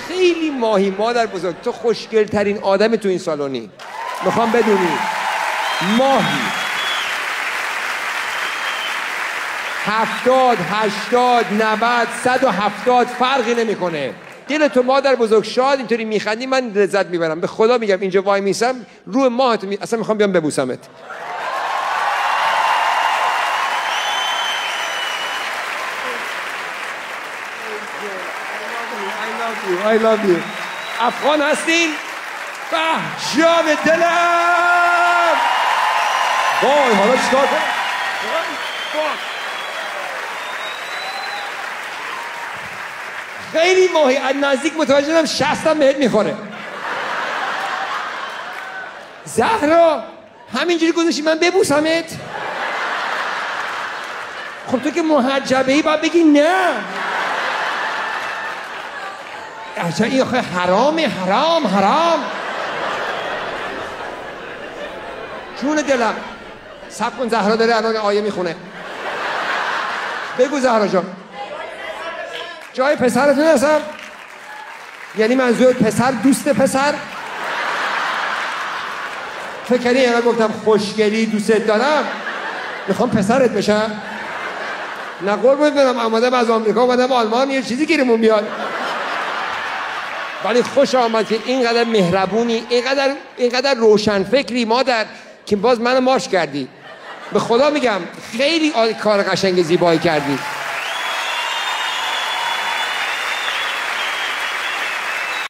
خیلی ماهی مادر بزرگ، تو خوشگل ترین آدم تو این سالونی. میخوام بدونی ماهی 70 80 90 170 فرقی نمیکنه. دل تو مادر بزرگ شاد اینطوری میخندی، من لذت میبرم. به خدا میگم اینجا وای میسم روی ماهت اصلا میخوام بیام ببوسمت. I love you. افغان هستین؟ به جان دلم. وای حالا چیکار کنم؟ خیلی ماهی از نزدیک متوجه شدم 60 بهت میخوره. زهرا همینجوری گذاشتی من ببوسمت؟ خب تو که محجبه‌ای باید بگی نه. اچه این آخه حرامه، حرام. جون دلم. صبر کن زهرا داره الان آیه میخونه. بگو زهرا جان. جای پسرتون هستم؟ یعنی منظور پسر دوست پسر؟ فکر کردی اینا گفتم خوشگلی دوستت دارم میخوام پسرت بشم؟ نه قربونت برم، آمدم از آمریکا اومدم آلمان یه چیزی گیرمون بیاد. ولی خوش آمد که اینقدر مهربونی، اینقدر روشن فکری مادر که باز منو ماچ کردی. به خدا میگم خیلی کار قشنگ زیبایی کردی.